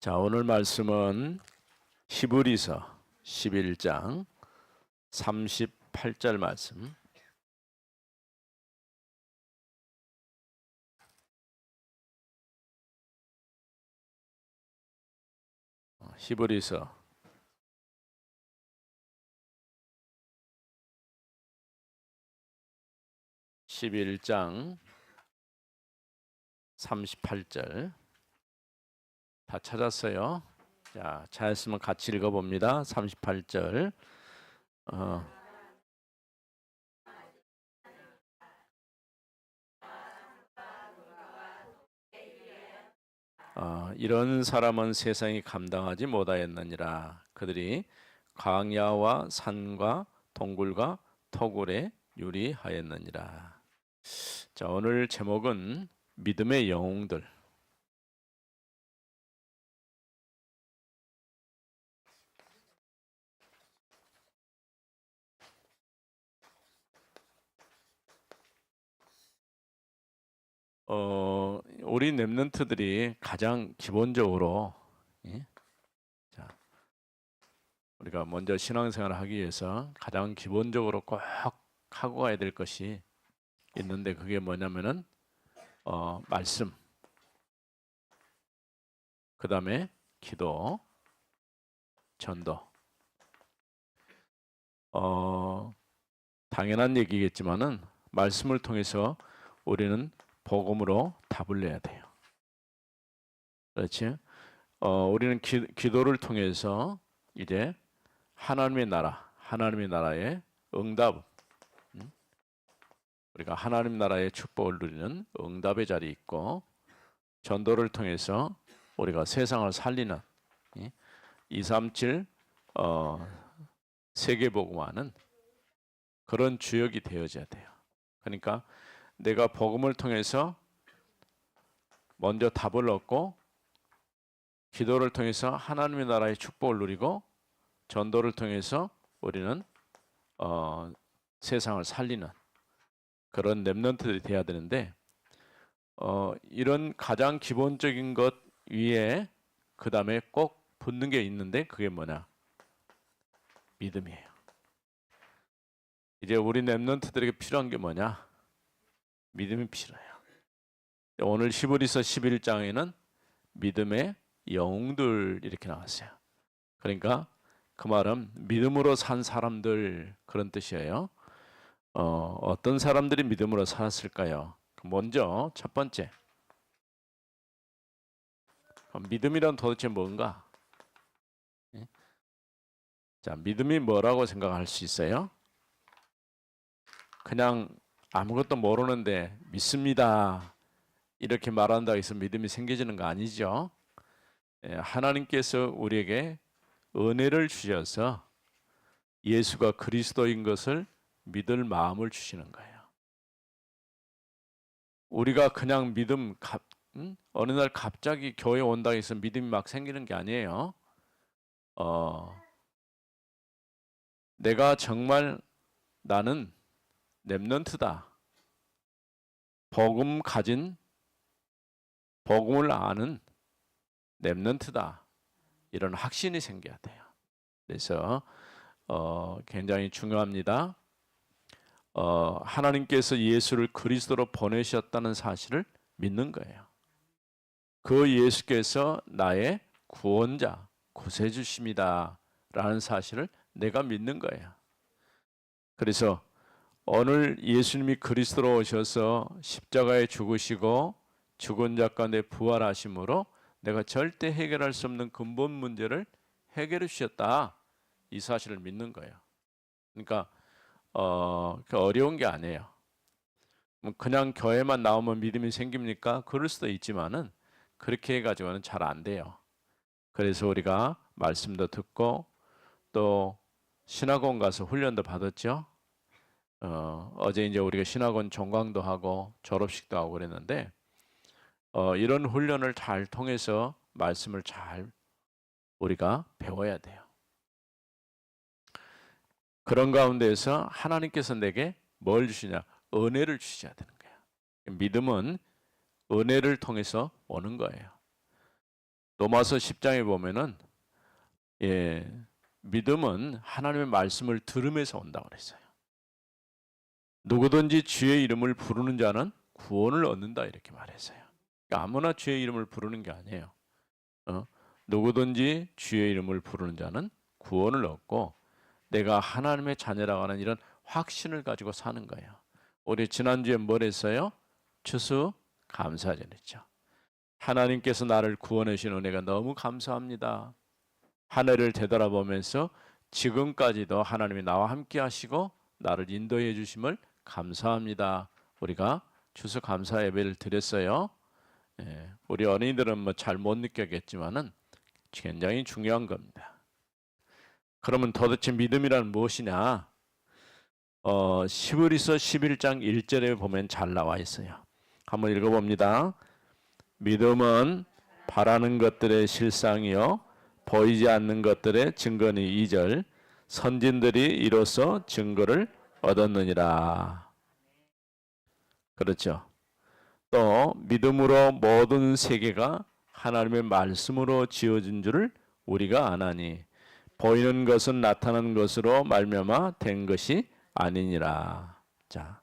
자, 오늘 말씀은 히브리서 11장 38절 말씀. 히브리서 11장 38절. 다 찾았어요? 자, 찾았으면 같이 읽어봅니다. 38절. 이런 사람은 세상이 감당하지 못하였느니라. 그들이 광야와 산과 동굴과 토굴에 유리하였느니라. 자, 오늘 제목은 믿음의 영웅들. 우리 랩런트들이 가장 기본적으로, 예? 자, 우리가 먼저 신앙생활을 하기 위해서 가장 기본적으로 꼭 하고 가야 될 것이 있는데, 그게 뭐냐면은 말씀, 그 다음에 기도, 전도. 당연한 얘기겠지만은 말씀을 통해서 우리는 복음으로 답을 내야 돼요. 그렇지? 우리는 기도를 통해서 이제 하나님의 나라의 응답, 우리가 하나님 나라의 축복을 누리는 응답의 자리에 있고, 전도를 통해서 우리가 세상을 살리는 237 세계복음화는 그런 주역이 되어져야 돼요. 그러니까 내가 복음을 통해서 먼저 답을 얻고, 기도를 통해서 하나님의 나라의 축복을 누리고, 전도를 통해서 우리는 세상을 살리는 그런 랩런트들이 돼야 되는데, 이런 가장 기본적인 것 위에 그 다음에 꼭 붙는 게 있는데, 그게 뭐냐? 믿음이에요. 이제 우리 랩런트들에게 필요한 게 뭐냐? 믿음이 필요해요. 오늘 히브리서 11장에는 믿음의 영웅들 이렇게 나왔어요. 그러니까 그 말은 믿음으로 산 사람들, 그런 뜻이에요. 어떤 사람들이 믿음으로 살았을까요? 먼저 첫 번째, 믿음이란 도대체 뭔가? 자, 믿음이 뭐라고 생각할 수 있어요? 그냥 아무것도 모르는데 믿습니다 이렇게 말한다고 해서 믿음이 생겨지는 거 아니죠. 하나님께서 우리에게 은혜를 주셔서 예수가 그리스도인 것을 믿을 마음을 주시는 거예요. 우리가 그냥 어느 날 갑자기 교회 온다고 해서 믿음이 막 생기는 게 아니에요. 내가 정말 나는 랩런트다, 복음을 아는 랩런트다, 이런 확신이 생겨야 돼요. 그래서 굉장히 중요합니다. 하나님께서 예수를 그리스도로 보내셨다는 사실을 믿는 거예요. 그 예수께서 나의 구원자, 구세주십니다 라는 사실을 내가 믿는 거예요. 그래서 오늘 예수님이 그리스도로 오셔서 십자가에 죽으시고 죽은 자 가운데 부활하심으로 내가 절대 해결할 수 없는 근본 문제를 해결해 주셨다, 이 사실을 믿는 거예요. 그러니까 어려운 게 아니에요. 그냥 교회만 나오면 믿음이 생깁니까? 그럴 수도 있지만은 그렇게 해가지고는 잘 안 돼요. 그래서 우리가 말씀도 듣고 또 신학원 가서 훈련도 받았죠. 어제 이제 우리가 신학원 종강도 하고 졸업식도 하고 그랬는데, 이런 훈련을 잘 통해서 말씀을 잘 우리가 배워야 돼요. 그런 가운데에서 하나님께서 내게 뭘 주시냐? 은혜를 주셔야 되는 거예요. 믿음은 은혜를 통해서 오는 거예요. 로마서 10장에 보면은 믿음은 하나님의 말씀을 들으면서 온다고 그랬어요. 누구든지 주의 이름을 부르는 자는 구원을 얻는다 이렇게 말했어요. 그러니까 아무나 주의 이름을 부르는 게 아니에요. 누구든지 주의 이름을 부르는 자는 구원을 얻고 내가 하나님의 자녀라고 하는 이런 확신을 가지고 사는 거예요. 우리 지난주에 뭘 했어요? 추수 감사절이죠. 하나님께서 나를 구원해 주신 은혜가 너무 감사합니다. 한 해를 되돌아보면서 지금까지도 하나님이 나와 함께 하시고 나를 인도해 주심을 감사합니다. 우리가 추수 감사 예배를 드렸어요. 우리 어린이들은 뭐 잘 못 느꼈겠지만은 굉장히 중요한 겁니다. 그러면 도대체 믿음이란 무엇이냐? 히브리서 11장 1절에 보면 잘 나와 있어요. 한번 읽어봅니다. 믿음은 바라는 것들의 실상이요 보이지 않는 것들의 증거니 2절 선진들이 이로써 증거를 얻었느니라. 그렇죠. 또 믿음으로 모든 세계가 하나님의 말씀으로 지어진 줄을 우리가 아나니 보이는 것은 나타난 것으로 말미암아 된 것이 아니니라. 자,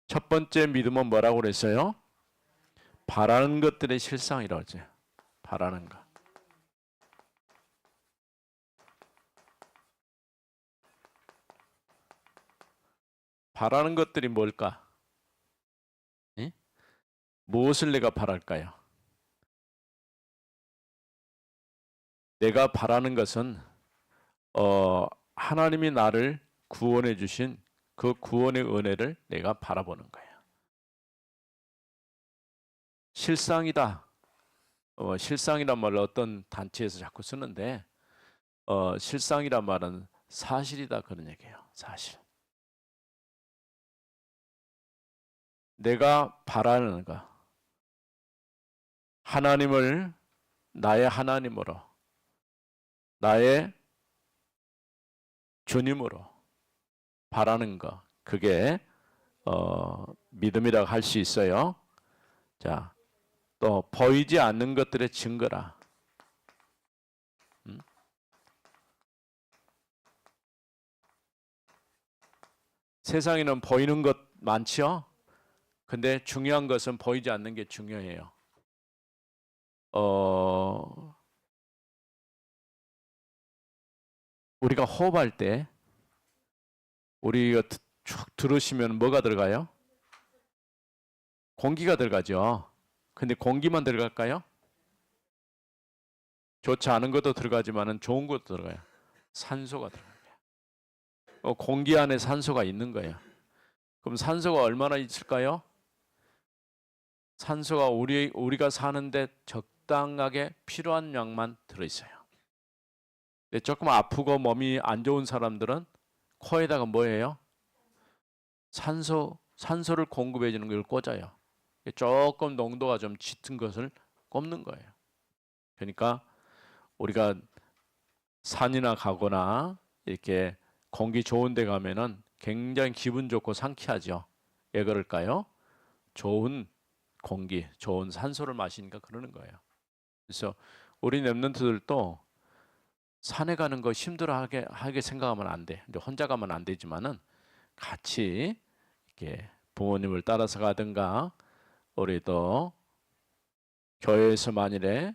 첫 번째 믿음은 뭐라고 그랬어요? 바라는 것들의 실상이라고 하죠. 바라는 것. 바라는 것들이 뭘까? 무엇을 내가 바랄까요? 내가 바라는 것은 하나님이 나를 구원해 주신 그 구원의 은혜를 내가 바라보는 거예요. 실상이다. 실상이란 말을 어떤 단체에서 자꾸 쓰는데 실상이란 말은 사실이다 그런 얘기예요. 사실. 내가 바라는 것. 하나님을 나의 하나님으로 나의 주님으로 바라는 것. 그게 믿음이라고 할 수 있어요. 자, 또 보이지 않는 것들의 증거라. 세상에는 보이는 것 많죠? 근데 중요한 것은 보이지 않는 게 중요해요. 우리가 호흡할 때 우리가 쭉 들으시면 뭐가 들어가요? 공기가 들어가죠. 근데 공기만 들어갈까요? 좋지 않은 것도 들어가지만은 좋은 것도 들어가요. 산소가 들어가요. 공기 안에 산소가 있는 거예요. 그럼 산소가 얼마나 있을까요? 산소가 우리가 사는데 적당하게 필요한 양만 들어있어요. 근데 조금 아프고 몸이 안 좋은 사람들은 코에다가 뭐예요? 산소를 공급해 주는 걸 꽂아요. 조금 농도가 좀 짙은 것을 꼽는 거예요. 그러니까 우리가 산이나 가거나 이렇게 공기 좋은 데 가면은 굉장히 기분 좋고 상쾌하죠. 왜 그럴까요? 좋은 공기, 좋은 산소를 마시니까 그러는 거예요. 그래서 우리 랩런트들도 산에 가는 거 힘들어하게 생각하면 안 돼. 근데 혼자 가면 안 되지만은 같이 이렇게 부모님을 따라서 가든가 우리도 교회에서 만일에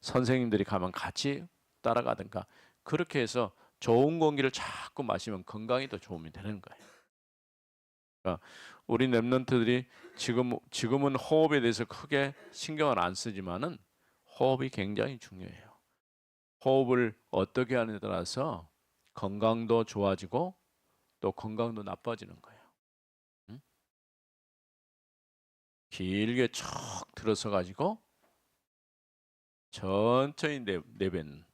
선생님들이 가면 같이 따라가든가 그렇게 해서 좋은 공기를 자꾸 마시면 건강이 더 도움이 되는 거예요. 그러니까 우리 랩런트들이 지금은 호흡에 대해서 크게 신경을 안 쓰지만은 호흡이 굉장히 중요해요. 호흡을 어떻게 하느냐에 따라서 건강도 좋아지고 또 건강도 나빠지는 거예요. 응? 길게 쭉 들어서 가지고 천천히 내뱉는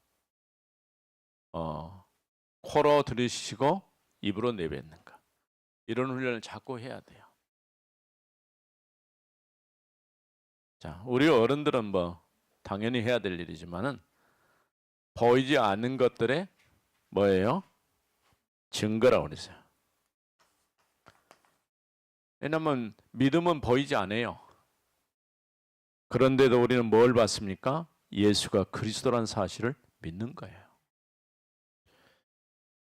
코로 들이쉬고 입으로 내뱉는 거. 이런 훈련을 자꾸 해야 돼요. 자, 우리 어른들은 뭐 당연히 해야 될 일이지만은 보이지 않는 것들의 뭐예요? 증거라고 그랬어요. 왜냐하면 믿음은 보이지 않아요. 그런데도 우리는 뭘 받습니까? 예수가 그리스도라는 사실을 믿는 거예요.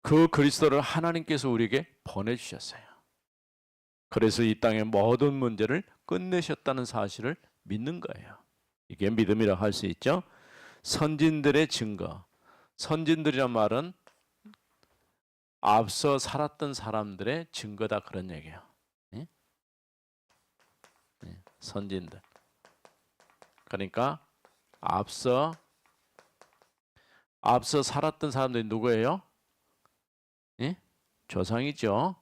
그 그리스도를 하나님께서 우리에게 보내주셨어요. 그래서 이 땅의 모든 문제를 끝내셨다는 사실을 믿는 거예요. 이게 믿음이라고 할 수 있죠. 선진들의 증거. 선진들이란 말은 앞서 살았던 사람들의 증거다, 그런 얘기예요. 네? 네, 선진들. 그러니까 앞서 살았던 사람들이 누구예요? 네? 조상이죠.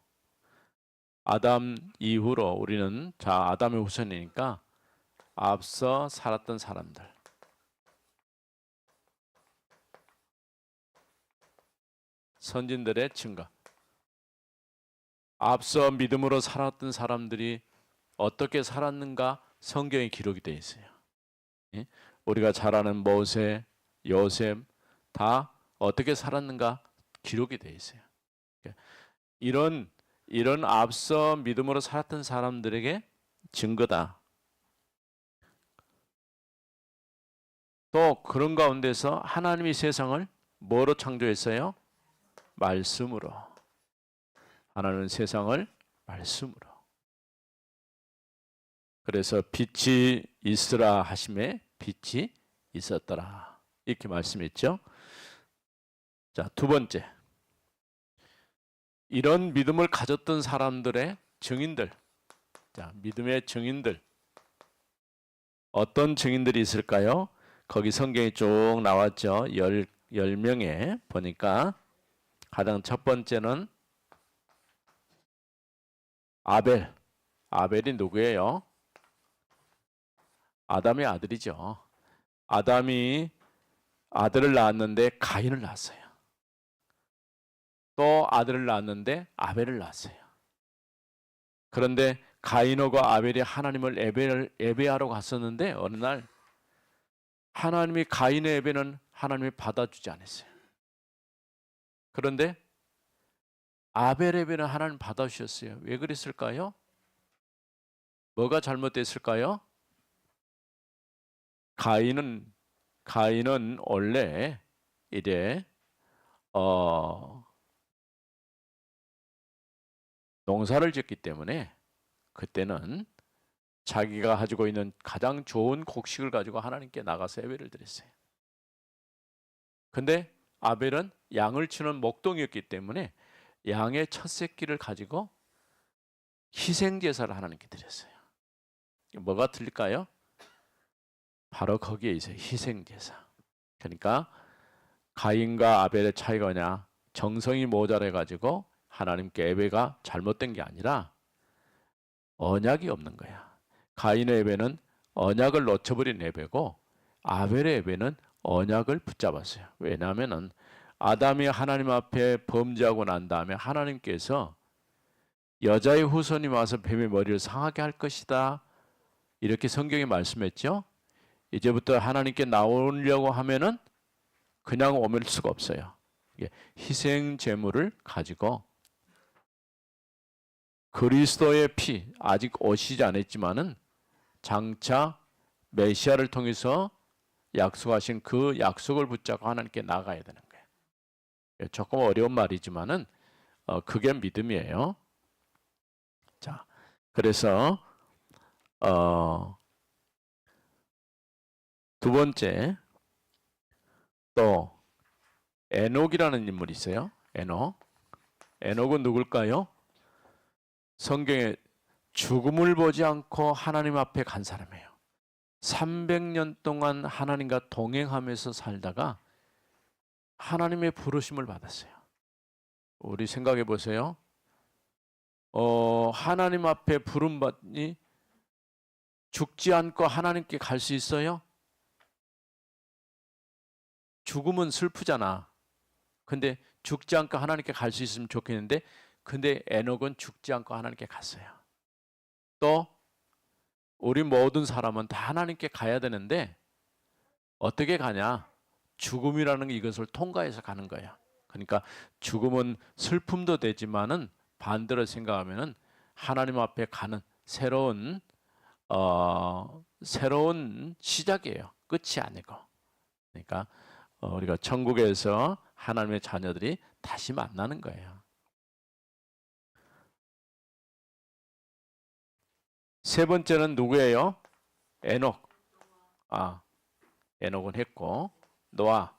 아담 이후로 우리는 아담의 후손이니까 앞서 살았던 사람들. 선진들의 증거. 앞서 믿음으로 살았던 사람들이 어떻게 살았는가 성경에 기록이 되어 있어요. 예? 우리가 잘 아는 모세, 요셉 다 어떻게 살았는가 기록이 되어 있어요. 이런 앞서 믿음으로 살았던 사람들에게 증거다. 또 그런 가운데서 하나님이 세상을 뭐로 창조했어요? 말씀으로. 하나님은 세상을 말씀으로. 그래서 빛이 있으라 하심에 빛이 있었더라. 이렇게 말씀했죠. 자, 두 번째. 이런 믿음을 가졌던 사람들의 증인들. 자, 믿음의 증인들. 어떤 증인들이 있을까요? 거기 성경에 쭉 나왔죠. 10명에 보니까 가장 첫 번째는 아벨. 아벨이 누구예요? 아담의 아들이죠. 아담이 아들을 낳았는데 가인을 낳았어요. 또 아들을 낳았는데 아벨을 낳았어요. 그런데 가인과 아벨이 하나님을 예배하러 갔었는데 어느 날 하나님이 가인의 예배는 하나님이 받아주지 않았어요. 그런데 아벨 예배는 하나님 받아주셨어요. 왜 그랬을까요? 뭐가 잘못됐을까요? 가인은 원래 이제 농사를 짓기 때문에 그때는 자기가 가지고 있는 가장 좋은 곡식을 가지고 하나님께 나가서 예배를 드렸어요. 근데 아벨은 양을 치는 목동이었기 때문에 양의 첫 새끼를 가지고 희생제사를 하나님께 드렸어요. 뭐가 틀릴까요? 바로 거기에 있어요. 희생제사. 그러니까 가인과 아벨의 차이가 뭐냐? 정성이 모자라가지고 하나님께 예배가 잘못된 게 아니라 언약이 없는 거야. 가인의 예배는 언약을 놓쳐버린 예배고 아벨의 예배는 언약을 붙잡았어요. 왜냐하면 아담이 하나님 앞에 범죄하고 난 다음에 하나님께서 여자의 후손이 와서 뱀의 머리를 상하게 할 것이다. 이렇게 성경에 말씀했죠. 이제부터 하나님께 나오려고 하면은 그냥 오실 수가 없어요. 희생 제물을 가지고 그리스도의 피, 아직 오시지 않았지만은 장차 메시아를 통해서 약속하신 그 약속을 붙잡고 하나님께 나가야 되는 거예요. 조금 어려운 말이지만은 그게 믿음이에요. 자, 그래서 두 번째 또 에녹이라는 인물이 있어요. 에녹은 누굴까요? 성경에 죽음을 보지 않고 하나님 앞에 간 사람이에요. 300년 동안 하나님과 동행하면서 살다가 하나님의 부르심을 받았어요. 우리 생각해 보세요. 하나님 앞에 부름 받니 죽지 않고 하나님께 갈 수 있어요? 죽음은 슬프잖아. 근데 죽지 않고 하나님께 갈 수 있으면 좋겠는데 근데 에녹은 죽지 않고 하나님께 갔어요. 또 우리 모든 사람은 다 하나님께 가야 되는데 어떻게 가냐? 죽음이라는 이것을 통과해서 가는 거야. 그러니까 죽음은 슬픔도 되지만은 반대로 생각하면은 하나님 앞에 가는 새로운 시작이에요. 끝이 아니고. 그러니까 우리가 천국에서 하나님의 자녀들이 다시 만나는 거예요. 세 번째는 누구예요? 에녹. 에녹은 했고, 노아.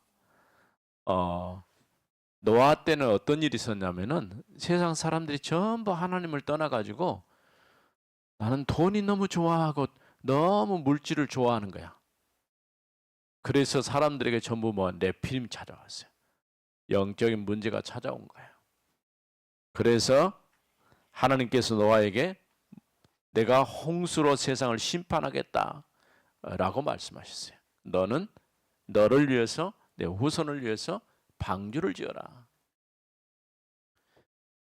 노아 때는 어떤 일이 있었냐면은 세상 사람들이 전부 하나님을 떠나가지고 나는 돈이 너무 좋아하고 너무 물질을 좋아하는 거야. 그래서 사람들에게 전부 네피림 찾아왔어요. 영적인 문제가 찾아온 거예요. 그래서 하나님께서 노아에게 내가 홍수로 세상을 심판하겠다 라고 말씀하셨어요. 너는 너를 위해서 내 후손을 위해서 방주를 지어라.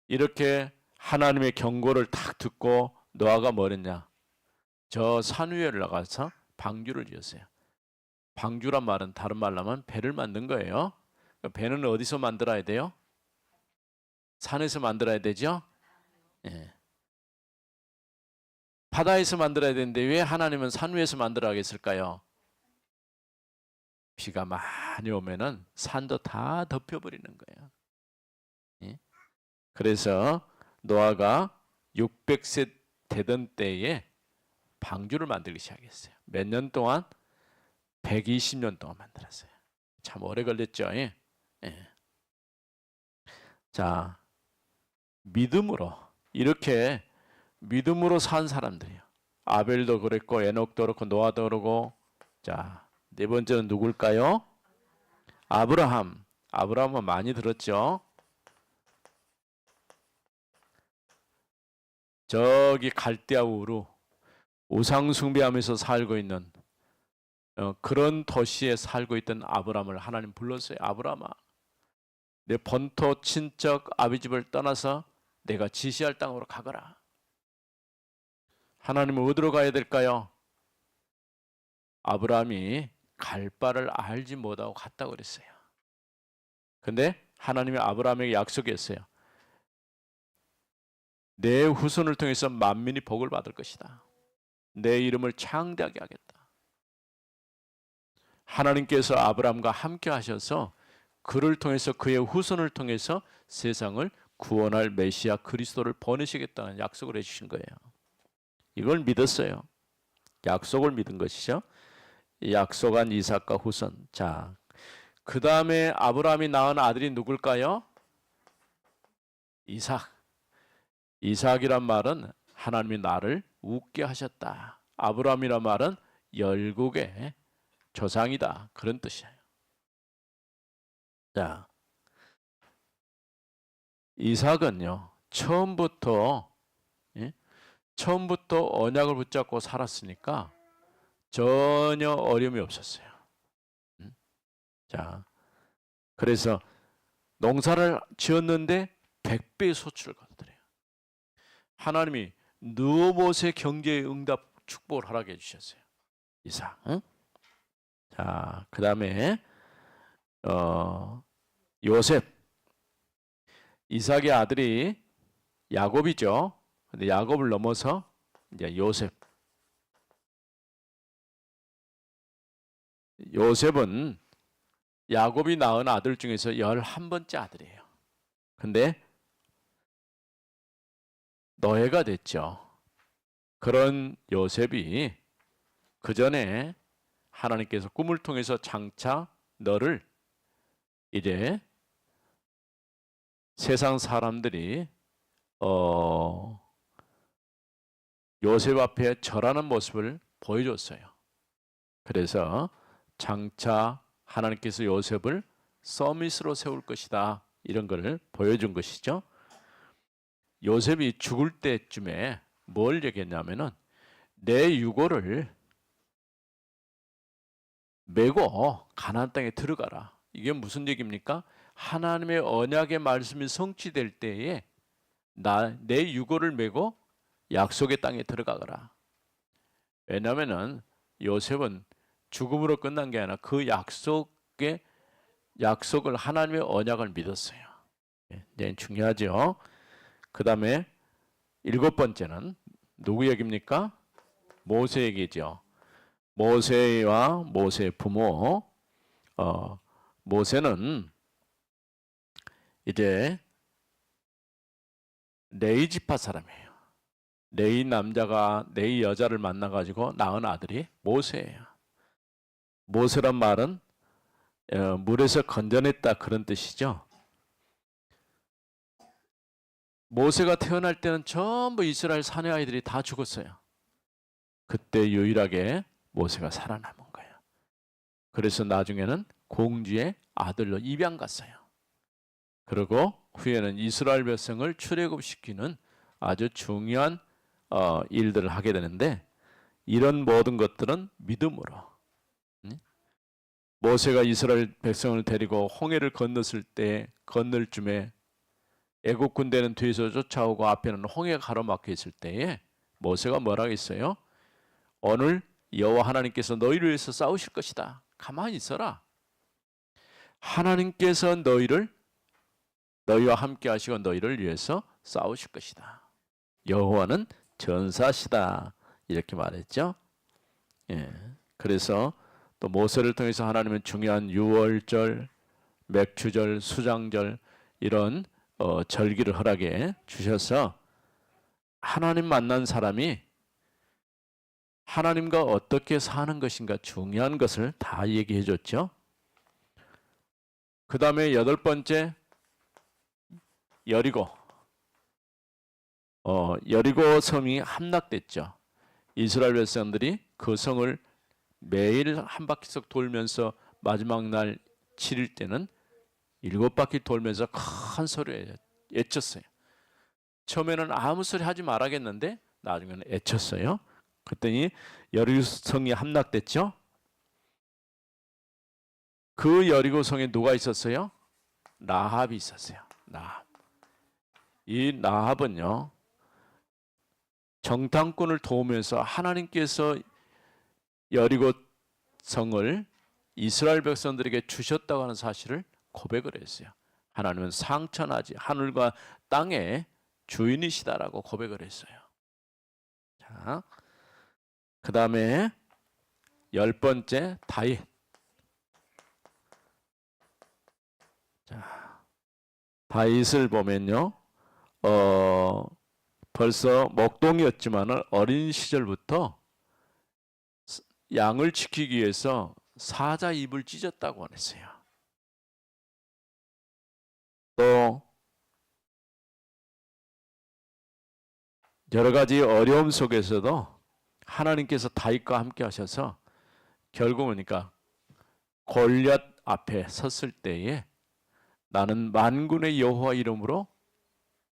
이렇게 하나님의 경고를 딱 듣고 노아가 뭐 했냐? 저 산 위에 나가서 방주를 지었어요. 방주란 말은 다른 말로 하면 배를 만든 거예요. 배는 어디서 만들어야 돼요? 산에서 만들어야 되죠? 예. 바다에서 만들어야 되는데 왜 하나님은 산 위에서 만들어 하겠을까요? 비가 많이 오면은 산도 다 덮여버리는 거예요. 예? 그래서 노아가 600세 되던 때에 방주를 만들기 시작했어요. 몇 년 동안? 120년 동안 만들었어요. 참 오래 걸렸죠. 예? 예. 자, 믿음으로 이렇게 믿음으로 산 사람들이요. 아벨도 그랬고 에녹도 그렇고 노아도 그러고. 자, 네 번째는 누굴까요? 아브라함. 아브라함은 많이 들었죠. 저기 갈대아 우루 우상 숭배하면서 살고 있는 그런 도시에 살고 있던 아브라함을 하나님 불렀어요. 아브라함아, 내 본토 친척 아비 집을 떠나서 내가 지시할 땅으로 가거라. 하나님은 어디로 가야 될까요? 아브라함이 갈 바를 알지 못하고 갔다고 그랬어요. 근데 하나님이 아브라함에게 약속했어요. 내 후손을 통해서 만민이 복을 받을 것이다. 내 이름을 창대하게 하겠다. 하나님께서 아브라함과 함께 하셔서 그를 통해서 그의 후손을 통해서 세상을 구원할 메시아 그리스도를 보내시겠다는 약속을 해주신 거예요. 이걸 믿었어요. 약속을 믿은 것이죠. 약속한 이삭과 후손. 자, 그 다음에 아브라함이 낳은 아들이 누굴까요? 이삭. 이삭이란 말은 하나님이 나를 웃게 하셨다. 아브라함이란 말은 열국의 조상이다. 그런 뜻이에요. 자, 이삭은요, 처음부터 언약을 붙잡고 살았으니까 전혀 어려움이 없었어요. 자, 그래서 농사를 지었는데 100배의 소출을 거두더래요. 하나님이 누엇의 경제의 응답 축복을 허락해 주셨어요. 이삭. 응? 자, 그 다음에 요셉. 이삭의 아들이 야곱이죠. 근데 야곱을 넘어서 이제 요셉. 요셉은 야곱이 낳은 아들 중에서 11번째 아들이에요. 근데 노예가 됐죠. 그런 요셉이 그 전에 하나님께서 꿈을 통해서 장차 너를 이제 세상 사람들이 요셉 앞에 절하는 모습을 보여줬어요. 그래서 장차 하나님께서 요셉을 서밋으로 세울 것이다. 이런 것을 보여준 것이죠. 요셉이 죽을 때쯤에 뭘 얘기했냐면은 내 유고를 메고 가나안 땅에 들어가라. 이게 무슨 얘기입니까? 하나님의 언약의 말씀이 성취될 때에 내 유고를 메고 약속의 땅에 들어가거라. 왜냐하면은 요셉은 죽음으로 끝난 게 아니라 그 약속을 하나님의 언약을 믿었어요. 네, 중요하죠. 그 다음에 7번째는 누구 얘기입니까? 모세 얘기죠. 모세와 모세의 부모 모세는 이제 레위 지파 사람이에요. 레위 남자가 레위 여자를 만나가지고 낳은 아들이 모세예요. 모세란 말은 물에서 건져냈다 그런 뜻이죠. 모세가 태어날 때는 전부 이스라엘 사내 아이들이 다 죽었어요. 그때 유일하게 모세가 살아남은 거예요. 그래서 나중에는 공주의 아들로 입양 갔어요. 그리고 후에는 이스라엘 백성을 출애굽시키는 아주 중요한 일들을 하게 되는데, 이런 모든 것들은 믿음으로. 모세가 이스라엘 백성을 데리고 홍해를 건넜을 때 건널 쯤에 애국 군대는 뒤에서 쫓아오고 앞에는 홍해가 가로막혀 있을 때에 모세가 뭐라고 했어요? 오늘 여호와 하나님께서 너희를 위해서 싸우실 것이다. 가만히 있어라. 하나님께서 너희와 함께 하시고 너희를 위해서 싸우실 것이다. 여호와는 전사시다. 이렇게 말했죠. 예. 그래서 또 모세를 통해서 하나님은 중요한 유월절, 맥추절, 수장절 이런 절기를 허락해 주셔서 하나님 만난 사람이 하나님과 어떻게 사는 것인가 중요한 것을 다 얘기해 줬죠. 그 다음에 8번째 여리고. 여리고 성이 함락됐죠. 이스라엘 백성들이 그 성을 매일 한 바퀴씩 돌면서 마지막 날 7일 때는 7바퀴 돌면서 큰 소리에 애쳤어요. 처음에는 아무 소리 하지 말아야겠는데 나중에는 애쳤어요. 그랬더니 여리고 성이 함락됐죠. 그 여리고 성에 누가 있었어요? 라합이 있었어요. 라합. 이 라합은요, 정탐꾼을 도우면서 하나님께서 여리고 성을 이스라엘 백성들에게 주셨다고 하는 사실을 고백을 했어요. 하나님은 상천하지 하늘과 땅의 주인이시다라고 고백을 했어요. 자, 그 다음에 10번째 다윗. 자, 다윗을 보면요, 벌써 목동이었지만 어린 시절부터 양을 지키기 위해서 사자 입을 찢었다고 했어요. 또 여러 가지 어려움 속에서도 하나님께서 다윗과 함께 하셔서 결국은 그러니까 골리앗 앞에 섰을 때에 나는 만군의 여호와 이름으로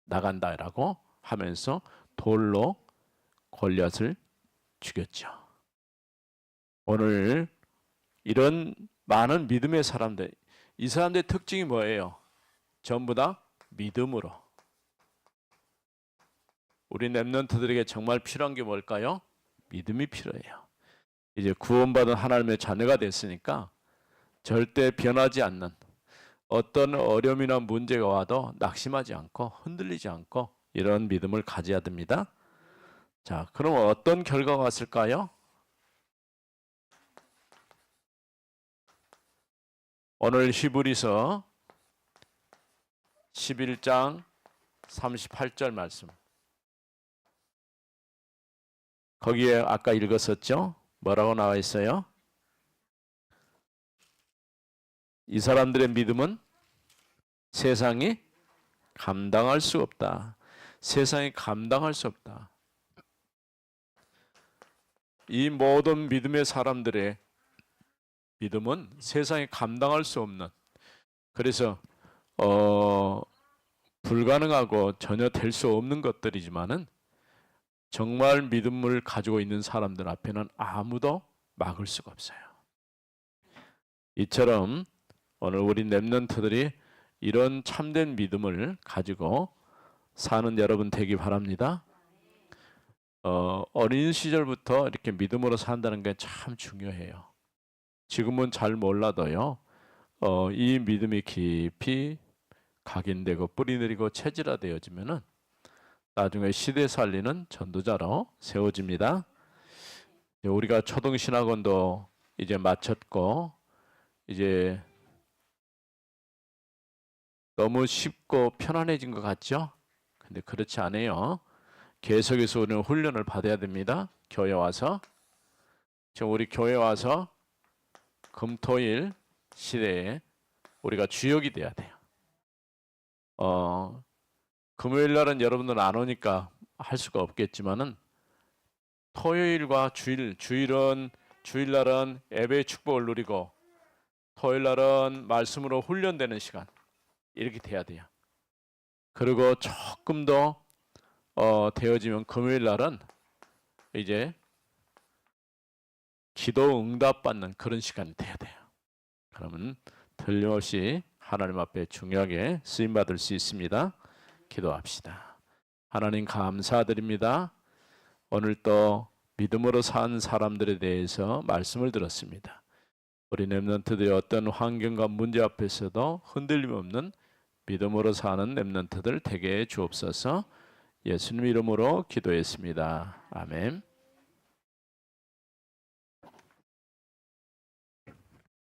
나간다라고 하면서 돌로 골리앗을 죽였죠. 오늘 이런 많은 믿음의 사람들, 이 사람들의 특징이 뭐예요? 전부 다 믿음으로. 우리 렘넌트들에게 정말 필요한 게 뭘까요? 믿음이 필요해요. 이제 구원받은 하나님의 자녀가 됐으니까 절대 변하지 않는, 어떤 어려움이나 문제가 와도 낙심하지 않고 흔들리지 않고 이런 믿음을 가져야 됩니다. 자, 그럼 어떤 결과가 왔을까요? 오늘 히브리서 11장 38절 말씀. 거기에 아까 읽었었죠? 뭐라고 나와 있어요? 이 사람들의 믿음은 세상이 감당할 수 없다. 세상이 감당할 수 없다. 이 모든 믿음의 사람들의 믿음은 세상이 감당할 수 없는, 그래서 불가능하고 전혀 될 수 없는 것들이지만은 정말 믿음을 가지고 있는 사람들 앞에는 아무도 막을 수가 없어요. 이처럼 오늘 우리 렘넌트들이 이런 참된 믿음을 가지고 사는 여러분 되기 바랍니다. 어린 시절부터 이렇게 믿음으로 산다는 게 참 중요해요. 지금은 잘 몰라도요, 이 믿음이 깊이 각인되고 뿌리내리고 체질화되어지면은 나중에 시대 살리는 전도자로 세워집니다. 우리가 초등신학원도 이제 마쳤고 이제 너무 쉽고 편안해진 것 같죠? 근데 그렇지 않아요. 계속해서 우리는 훈련을 받아야 됩니다. 교회 와서. 지금 우리 교회 와서 금토일 시대에 우리가 주역이 돼야 돼요. 금요일 날은 여러분들 안 오니까 할 수가 없겠지만은 토요일과 주일날은 예배의 축복을 누리고 토요일 날은 말씀으로 훈련되는 시간 이렇게 돼야 돼요. 그리고 조금 더 되어지면 금요일 날은 이제 기도 응답 받는 그런 시간이 돼야 돼요. 그러면 틀림없이 하나님 앞에 중요하게 쓰임 받을 수 있습니다. 기도합시다. 하나님 감사드립니다. 오늘 또 믿음으로 산 사람들에 대해서 말씀을 들었습니다. 우리 렘넌트들의 어떤 환경과 문제 앞에서도 흔들림 없는 믿음으로 사는 렘넌트들 되게 해 주옵소서. 예수님 이름으로 기도했습니다. 아멘.